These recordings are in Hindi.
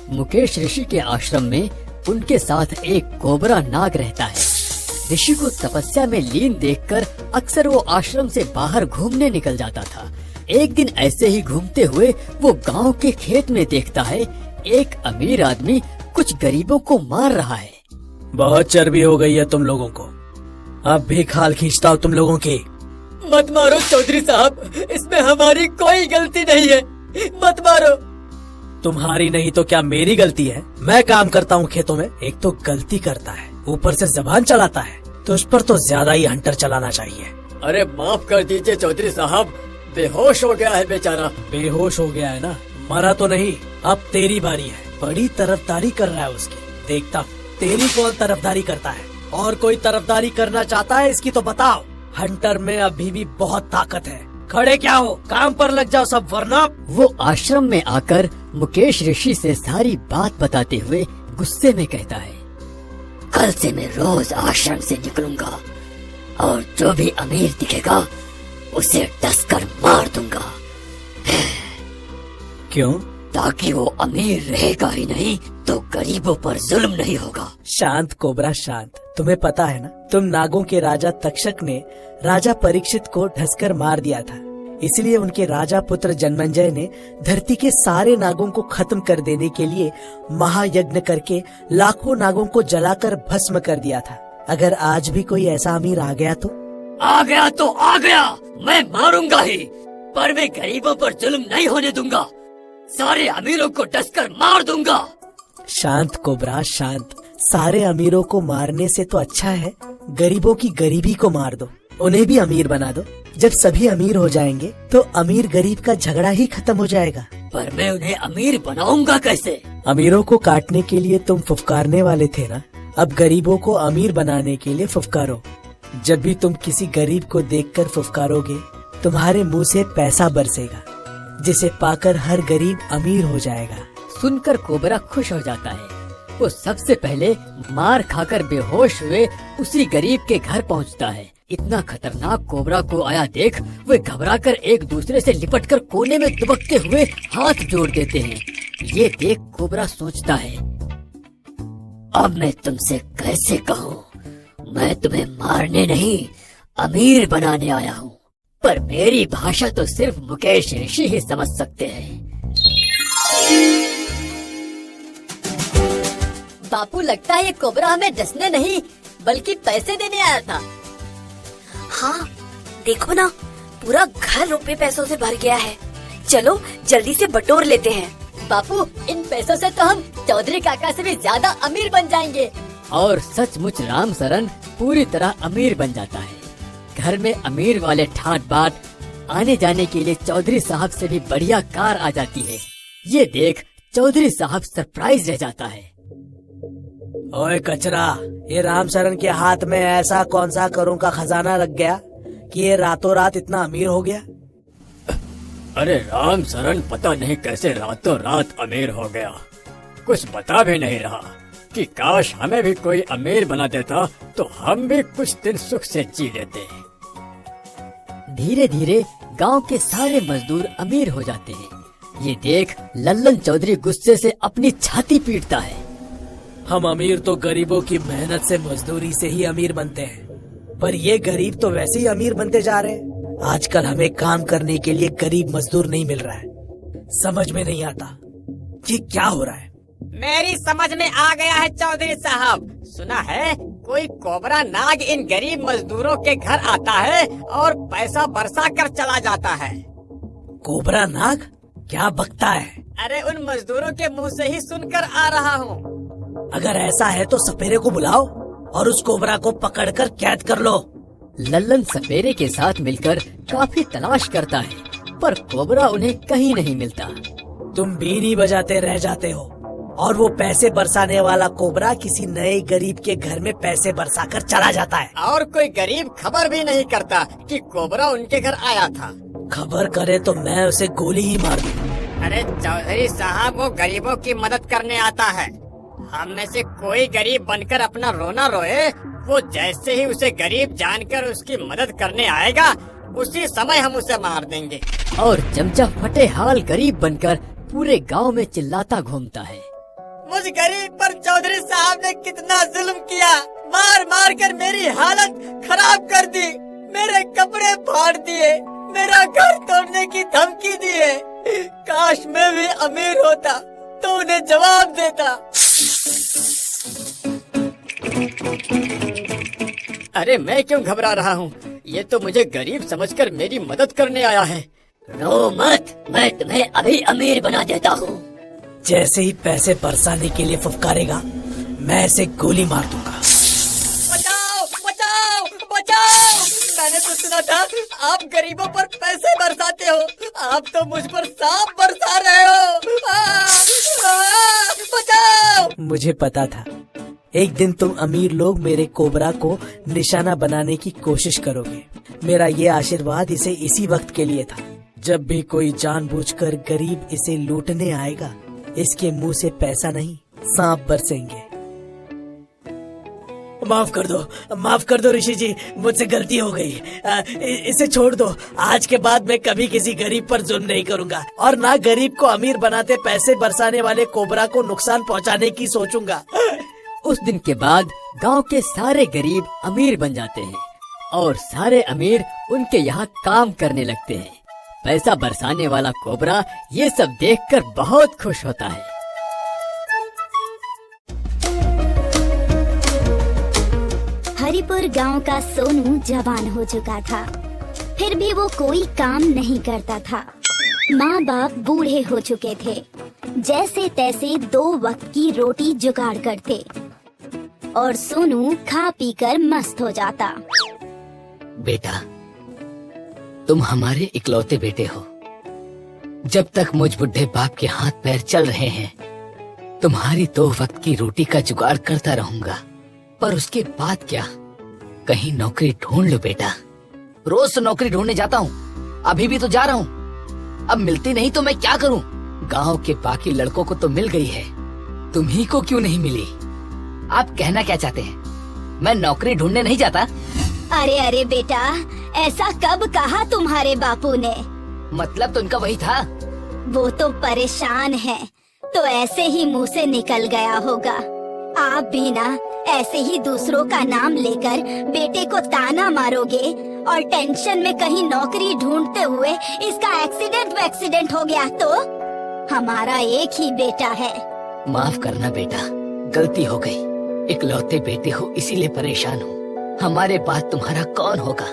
मुकेश ऋषि के आश्रम में उनके साथ एक कोबरा नाग रहता है। ऋषि को तपस्या में लीन देखकर अक्सर वो आश्रम से बाहर घूमने निकल जाता था। एक दिन ऐसे ही घूमते हुए वो गांव के खेत में देखता है एक अमीर आदमी कुछ गरीबों को मार रहा है। बहुत चर्बी हो गई है तुम लोगों को, अब भी खाल खींचता हूँ तुम लोगों की। मत मारो चौधरी साहब, इसमें हमारी कोई गलती नहीं है, मत मारो। तुम्हारी नहीं तो क्या मेरी गलती है? मैं काम करता हूँ खेतों में, एक तो गलती करता है ऊपर से जबान चलाता है, तो उस पर तो ज्यादा ही हंटर चलाना चाहिए। अरे माफ कर दीजिए चौधरी साहब, बेहोश हो गया है बेचारा। बेहोश हो गया है ना, मरा तो नहीं। अब तेरी बारी है। बड़ी तरफदारी कर रहा है उसकी, देखता हूँ तेरी कौन तरफदारी करता है। और कोई तरफदारी करना चाहता है इसकी तो बताओ। हंटर में अभी भी बहुत ताकत है। खड़े क्या हो, काम पर लग जाओ सब, वरना। वो आश्रम में आकर मुकेश ऋषि से सारी बात बताते हुए गुस्से में कहता है, कल से मैं रोज आश्रम से निकलूंगा और जो भी अमीर दिखेगा उसे डसकर मार दूंगा। क्यों? ताकि वो अमीर रहेगा ही नहीं तो गरीबों पर जुल्म नहीं होगा। शांत कोबरा शांत। तुम्हें पता है ना, तुम नागों के राजा तक्षक ने राजा परीक्षित को ढसकर मार दिया था। इसलिए उनके राजा पुत्र जन्मेंजय ने धरती के सारे नागों को खत्म कर देने के लिए महायज्ञ करके लाखों नागों को जलाकर भस्म कर दिया था। अगर आज भी कोई ऐसा अमीर आ गया तो आ गया, मैं मारूंगा ही, पर मैं गरीबों पर जुल्म नहीं होने दूंगा। सारे अमीरों को डसकर मार दूंगा। शांत कोबरा शांत। सारे अमीरों को मारने से तो अच्छा है गरीबों की गरीबी को मार दो, उन्हें भी अमीर बना दो। जब सभी अमीर हो जाएंगे तो अमीर गरीब का झगड़ा ही खत्म हो जाएगा। पर मैं उन्हें अमीर बनाऊंगा कैसे? अमीरों को काटने के लिए तुम फुफकारने वाले थे ना, अब गरीबों को अमीर बनाने के लिए फुफकारो। जब भी तुम किसी गरीब को देखकर फुफकारोगे, तुम्हारे मुंह से पैसा बरसेगा, जिसे पाकर हर गरीब अमीर हो जाएगा। सुनकर कोबरा खुश हो जाता है। वो सबसे पहले मार खाकर बेहोश हुए उसी गरीब के घर पहुंचता है। इतना खतरनाक कोबरा को आया देख वे घबराकर एक दूसरे से लिपटकर कोने में दुबकते हुए हाथ जोड़ देते हैं। ये देख कोबरा सोचता है, अब मैं तुमसे कैसे कहूँ, मैं तुम्हें मारने नहीं अमीर बनाने आया हूँ। पर मेरी भाषा तो सिर्फ मुकेश ऋषि ही समझ सकते हैं। बापू, लगता है ये कोबरा हमें डसने नहीं बल्कि पैसे देने आया था। हाँ देखो ना, पूरा घर रुपए पैसों से भर गया है। चलो जल्दी से बटोर लेते हैं। बापू, इन पैसों से तो हम चौधरी काका से भी ज्यादा अमीर बन जाएंगे। और सचमुच राम सरन पूरी तरह अमीर बन जाता है। घर में अमीर वाले ठाट बाट आने जाने के लिए चौधरी साहब से भी बढ़िया कार आ जाती है। ये देख चौधरी साहब सरप्राइज रह जाता है। ओए कचरा, ये राम सरन के हाथ में ऐसा कौन सा करों का खजाना लग गया कि ये रातों रात इतना अमीर हो गया? अरे राम सरन पता नहीं कैसे रातों रात अमीर हो गया। कुछ बता भी नहीं रहा कि काश हमें भी कोई अमीर बना देता तो हम भी कुछ दिन सुख से जी लेते। धीरे धीरे गांव के सारे मजदूर अमीर हो जाते हैं। ये देख लल्लन चौधरी गुस्से से अपनी छाती पीटता है। हम अमीर तो गरीबों की मेहनत से मजदूरी से ही अमीर बनते हैं, पर ये गरीब तो वैसे ही अमीर बनते जा रहे हैं। आजकल हमें काम करने के लिए गरीब मजदूर नहीं मिल रहा है। समझ में नहीं आता ये क्या हो रहा है। मेरी समझ में आ गया है चौधरी साहब। सुना है कोई कोबरा नाग इन गरीब मजदूरों के घर आता है और पैसा बरसा कर चला जाता है। कोबरा नाग क्या बकता है? अरे उन मजदूरों के मुंह से ही सुनकर आ रहा हूँ। अगर ऐसा है तो सपेरे को बुलाओ और उस कोबरा को पकड़कर कैद कर लो। लल्लन सपेरे के साथ मिलकर काफी तलाश करता है, पर कोबरा उन्हें कहीं नहीं मिलता। तुम बीड़ी बजाते रह जाते हो और वो पैसे बरसाने वाला कोबरा किसी नए गरीब के घर में पैसे बरसाकर चला जाता है। और कोई गरीब खबर भी नहीं करता कि कोबरा उनके घर आया था। खबर करे तो मैं उसे गोली ही मार दूं। अरे चौधरी साहब, वो गरीबों की मदद करने आता है। हम में से कोई गरीब बनकर अपना रोना रोए, वो जैसे ही उसे गरीब जानकर उसकी मदद करने आएगा उसी समय हम उसे मार देंगे। और चमचा फटे हाल गरीब बनकर पूरे गांव में चिल्लाता घूमता है। उस गरीब पर चौधरी साहब ने कितना जुल्म किया। मार मार कर मेरी हालत खराब कर दी, मेरे कपड़े फाड़ दिए, मेरा घर तोड़ने की धमकी दी है। काश मैं भी अमीर होता तो उन्हें जवाब देता। अरे मैं क्यों घबरा रहा हूँ? ये तो मुझे गरीब समझकर मेरी मदद करने आया है। रो मत, मैं तुम्हें अभी अमीर बना देता हूँ। जैसे ही पैसे बरसाने के लिए फुफकारेगा, मैं इसे गोली मार दूंगा। बचाओ बचाओ बचाओ! मैंने तो सुना था आप गरीबों पर पैसे बरसाते हो, आप तो मुझ पर सांप बरसा रहे हो। बचाओ! मुझे पता था एक दिन तुम अमीर लोग मेरे कोबरा को निशाना बनाने की कोशिश करोगे। मेरा ये आशीर्वाद इसे इसी वक्त के लिए था। जब भी कोई जानबूझकर गरीब इसे लूटने आएगा, इसके मुंह से पैसा नहीं, सांप बरसेंगे। माफ कर दो ऋषि जी, मुझसे गलती हो गई। इसे छोड़ दो। आज के बाद मैं कभी किसी गरीब पर जुल्म नहीं करूंगा और ना गरीब को अमीर बनाते पैसे बरसाने वाले कोबरा को नुकसान पहुंचाने की सोचूंगा। उस दिन के बाद गांव के सारे गरीब अमीर बन जाते हैं और सारे अमीर उनके यहाँ काम करने लगते हैं। पैसा बरसाने वाला कोबरा ये सब देखकर बहुत खुश होता है। हरिपुर गांव का सोनू जवान हो चुका था, फिर भी वो कोई काम नहीं करता था। माँ बाप बूढ़े हो चुके थे, जैसे तैसे 2 वक्त की रोटी जुगाड़ करते और सोनू खा पी कर मस्त हो जाता। बेटा, तुम हमारे इकलौते बेटे हो। जब तक मुझ बुढ़े बाप के हाथ पैर चल रहे हैं, तुम्हारी 2 वक्त की रोटी का जुगाड़ करता रहूंगा। पर उसके बाद क्या? कहीं नौकरी ढूंढ लो बेटा। रोज तो नौकरी ढूंढने जाता हूँ, अभी भी तो जा रहा हूँ। अब मिलती नहीं तो मैं क्या करूँ? गांव के बाकी लड़कों को तो मिल गई है, तुम्ही को क्यों नहीं मिली? आप कहना क्या चाहते हैं? मैं नौकरी ढूंढने नहीं जाता? अरे बेटा, ऐसा कब कहा तुम्हारे बापू ने? मतलब तो उनका वही था। वो तो परेशान है, तो ऐसे ही मुंह से निकल गया होगा। आप भी ना ऐसे ही दूसरों का नाम लेकर बेटे को ताना मारोगे और टेंशन में कहीं नौकरी ढूंढते हुए इसका एक्सीडेंट हो गया तो? हमारा एक ही बेटा है। माफ करना बेटा, गलती हो गई। इकलौते बेटे हो इसीलिए परेशान हूँ। हमारे बाद तुम्हारा कौन होगा?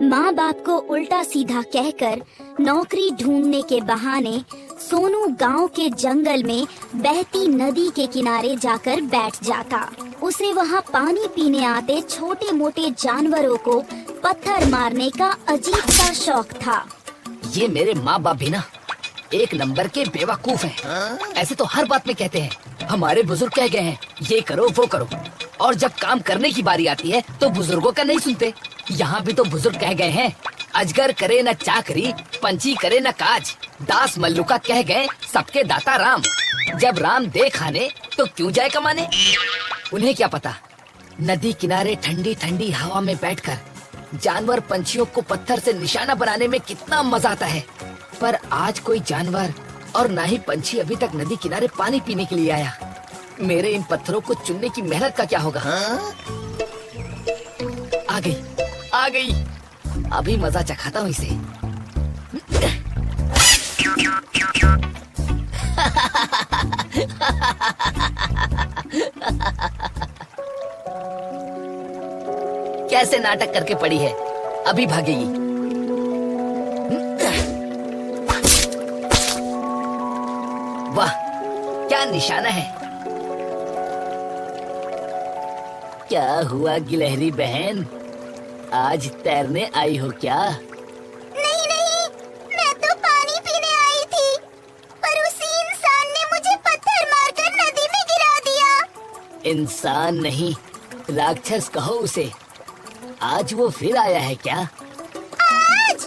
माँ बाप को उल्टा सीधा कहकर नौकरी ढूंढने के बहाने सोनू गांव के जंगल में बहती नदी के किनारे जाकर बैठ जाता। उसे वहाँ पानी पीने आते छोटे मोटे जानवरों को पत्थर मारने का अजीब सा शौक था। ये मेरे माँ बाप भी ना एक नंबर के बेवकूफ हैं। ऐसे तो हर बात में कहते हैं, हमारे बुजुर्ग कह गए हैं ये करो वो करो, और जब काम करने की बारी आती है तो बुजुर्गों का नहीं सुनते। यहाँ भी तो बुजुर्ग कह गए हैं, अजगर करे न चाकरी, पंछी करे न काज, दास मल्लुका कह गए सबके दाता राम। जब राम दे खाने तो क्यों जाए कमाने? उन्हें क्या पता, नदी किनारे ठंडी ठंडी हवा में बैठकर जानवर पंछियों को पत्थर से निशाना बनाने में कितना मजा आता है। पर आज कोई जानवर और ना ही पंछी अभी तक नदी किनारे पानी पीने के लिए आया। मेरे इन पत्थरों को चुनने की मेहनत का क्या होगा? आ गई, अभी मजा चखाता हूँ इसे। कैसे नाटक करके पड़ी है, अभी भागेगी। वाह, क्या निशाना है। क्या हुआ गिलहरी बहन, आज तैरने आई हो क्या? नहीं, मैं तो पानी पीने आई थी, पर उसी इंसान ने मुझे पत्थर मारकर नदी में गिरा दिया। इंसान नहीं, राक्षस कहो उसे। आज वो फिर आया है क्या? आज?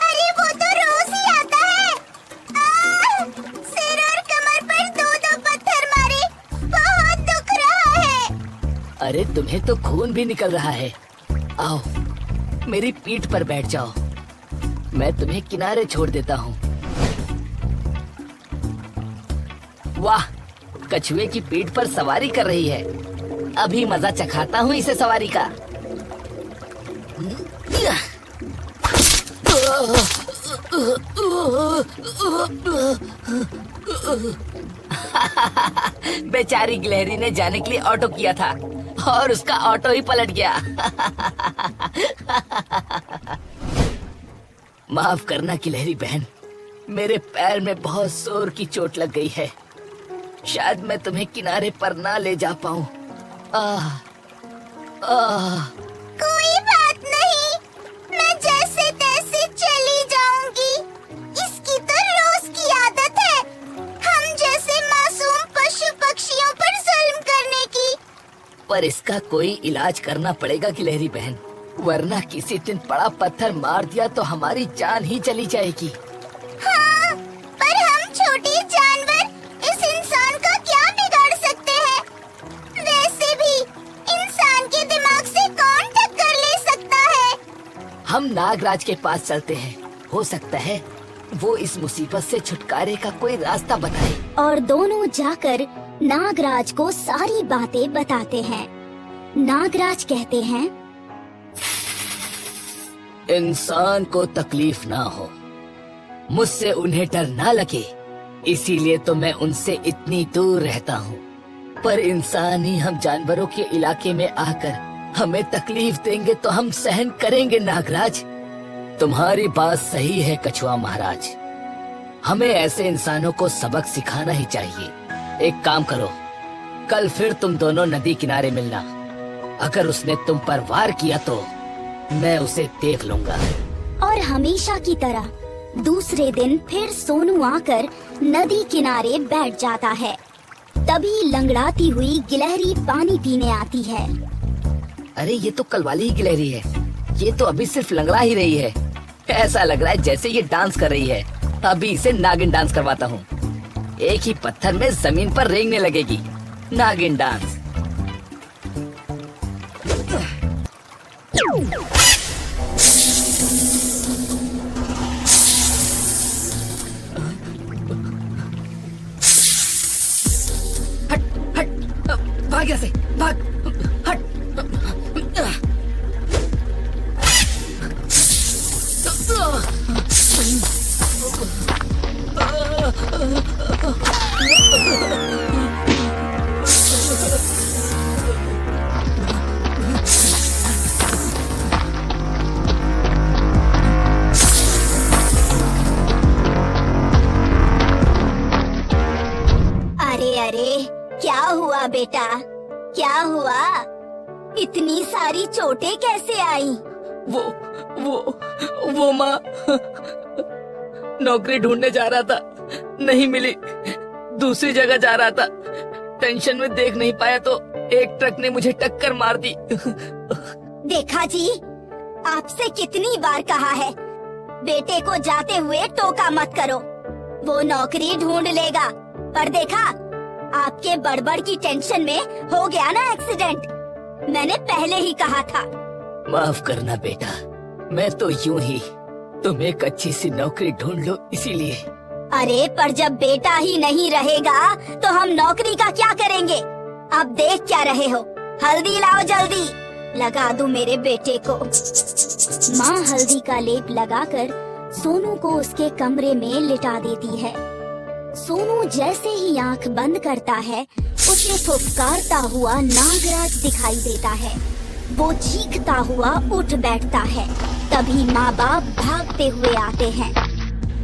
अरे वो तो रोज ही आता है। सिर और कमर पर 2-2 पत्थर मारे, बहुत दुख रहा है। अरे तुम्हें तो खून भी निकल रहा है। आओ मेरी पीठ पर बैठ जाओ, मैं तुम्हें किनारे छोड़ देता हूँ। वाह, कछुए की पीठ पर सवारी कर रही है। अभी मजा चखाता हूँ इसे सवारी का। बेचारी गिलहरी ने जाने के लिए ऑटो किया था और उसका ऑटो ही पलट गया। माफ करना गिलहरी बहन, मेरे पैर में बहुत जोर की चोट लग गई है। शायद मैं तुम्हें किनारे पर ना ले जा पाऊं। कोई बात नहीं, मैं जैसे तैसे चली जाऊंगी। इसकी तो रोज की आदत है हम जैसे मासूम पशु पक्षियों पर जुल्म करने की। पर इसका कोई इलाज करना पड़ेगा गिलहरी बहन, वरना किसी दिन बड़ा पत्थर मार दिया तो हमारी जान ही चली जाएगी। हाँ, पर हम छोटे जानवर इस इंसान का क्या बिगाड़ सकते हैं? वैसे भी इंसान के दिमाग से कौन टक्कर ले सकता है? हम नागराज के पास चलते हैं, हो सकता है वो इस मुसीबत से छुटकारे का कोई रास्ता बताए। और दोनों जाकर नागराज को सारी बातें बताते हैं। नागराज कहते हैं, इंसान को तकलीफ ना हो, मुझसे उन्हें डर ना लगे, इसीलिए तो मैं उनसे इतनी दूर रहता हूँ। पर इंसान ही हम जानवरों के इलाके में आकर हमें तकलीफ देंगे तो हम सहन करेंगे नागराज। तुम्हारी बात सही है कछुआ महाराज, हमें ऐसे इंसानों को सबक सिखाना ही चाहिए। एक काम करो, कल फिर तुम दोनों नदी किनारे मिलना। अगर उसने तुम पर वार किया तो मैं उसे देख लूंगा। और हमेशा की तरह दूसरे दिन फिर सोनू आकर नदी किनारे बैठ जाता है। तभी लंगड़ाती हुई गिलहरी पानी पीने आती है। अरे ये तो कल वाली ही गिलहरी है, ये तो अभी सिर्फ लंगड़ा ही रही है। ऐसा लग रहा है जैसे ये डांस कर रही है। अभी इसे नागिन डांस करवाता हूँ। एक ही पत्थर में जमीन पर रेंगने लगेगी। नागिन डांस। हट हट, भाग यहाँ से, भाग, हट। अरे अरे, क्या हुआ बेटा, क्या हुआ? इतनी सारी चोटें कैसे आई? वो माँ, नौकरी ढूंढने जा रहा था, नहीं मिली, दूसरी जगह जा रहा था, टेंशन में देख नहीं पाया तो एक ट्रक ने मुझे टक्कर मार दी। देखा जी, आपसे कितनी बार कहा है, बेटे को जाते हुए टोका मत करो, वो नौकरी ढूंढ लेगा। पर देखा, आपके बड़बड़ की टेंशन में हो गया ना एक्सीडेंट। मैंने पहले ही कहा था। माफ करना बेटा, मैं तो यूं ही तुम एक अच्छी सी नौकरी ढूंढ लो इसीलिए। अरे पर जब बेटा ही नहीं रहेगा तो हम नौकरी का क्या करेंगे? अब देख क्या रहे हो, हल्दी लाओ जल्दी, लगा दूं मेरे बेटे को। माँ हल्दी का लेप लगाकर सोनू को उसके कमरे में लिटा देती है। सोनू जैसे ही आंख बंद करता है, उसे फुफकारता हुआ नागराज दिखाई देता है। वो चीखता हुआ उठ बैठता है। तभी माँ बाप भागते हुए आते हैं।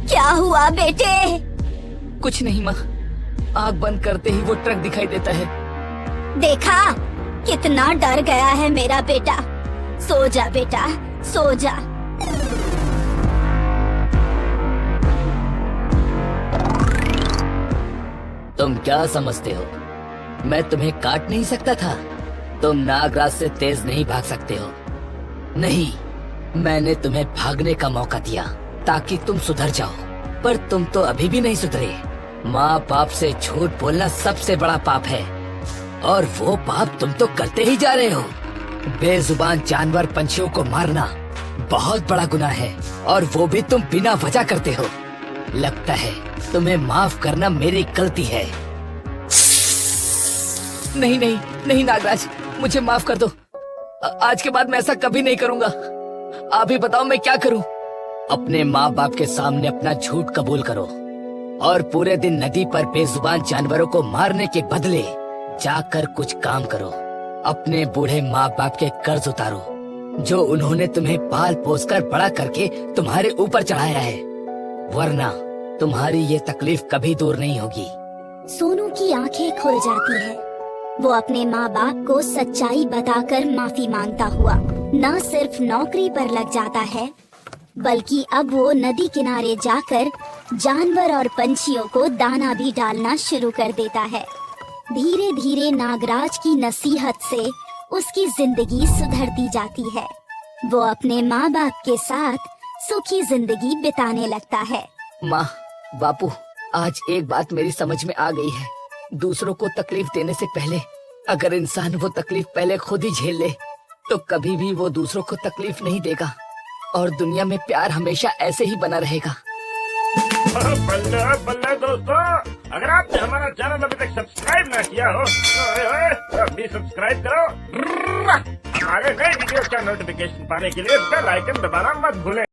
क्या हुआ बेटे? कुछ नहीं माँ, आँख बंद करते ही वो ट्रक दिखाई देता है। देखा, कितना डर गया है मेरा बेटा। सो जा बेटा, सो जा। तुम क्या समझते हो, मैं तुम्हें काट नहीं सकता था? तुम नागराज से तेज नहीं भाग सकते हो। नहीं, मैंने तुम्हें भागने का मौका दिया ताकि तुम सुधर जाओ, पर तुम तो अभी भी नहीं सुधरे। माँ बाप से झूठ बोलना सबसे बड़ा पाप है, और वो पाप तुम तो करते ही जा रहे हो। बेजुबान जानवर पंछियों को मारना बहुत बड़ा गुनाह है, और वो भी तुम बिना वजह करते हो। लगता है तुम्हें माफ करना मेरी गलती है। नहीं नहीं नहीं नागराज, मुझे माफ कर दो। आज के बाद मैं ऐसा कभी नहीं करूंगा। आप ही बताओ मैं क्या करूं? अपने माँ बाप के सामने अपना झूठ कबूल करो और पूरे दिन नदी पर बेजुबान जानवरों को मारने के बदले जाकर कुछ काम करो। अपने बूढ़े माँ बाप के कर्ज उतारो जो उन्होंने तुम्हें पाल पोस कर बड़ा करके तुम्हारे ऊपर चढ़ाया है, वरना तुम्हारी ये तकलीफ कभी दूर नहीं होगी। सोनू की आंखें खुल जाती है। वो अपने माँ बाप को सच्चाई बताकर माफी मांगता हुआ न सिर्फ नौकरी पर लग जाता है, बल्कि अब वो नदी किनारे जाकर जानवर और पंछियों को दाना भी डालना शुरू कर देता है। धीरे धीरे नागराज की नसीहत से उसकी जिंदगी सुधरती जाती है। वो अपने माँ बाप के साथ सुखी जिंदगी बिताने लगता है। माँ बापू, आज एक बात मेरी समझ में आ गई है। दूसरों को तकलीफ देने से पहले अगर इंसान वो तकलीफ पहले खुद ही झेल ले तो कभी भी वो दूसरों को तकलीफ नहीं देगा और दुनिया में प्यार हमेशा ऐसे ही बना रहेगा। बल्ले बल्ले दोस्तों, अगर आपने हमारा चैनल अभी तक सब्सक्राइब ना किया हो तो अभी सब्सक्राइब करो। आगे नए वीडियो का नोटिफिकेशन पाने के लिए बेल आइकन दबाना मत भूलें।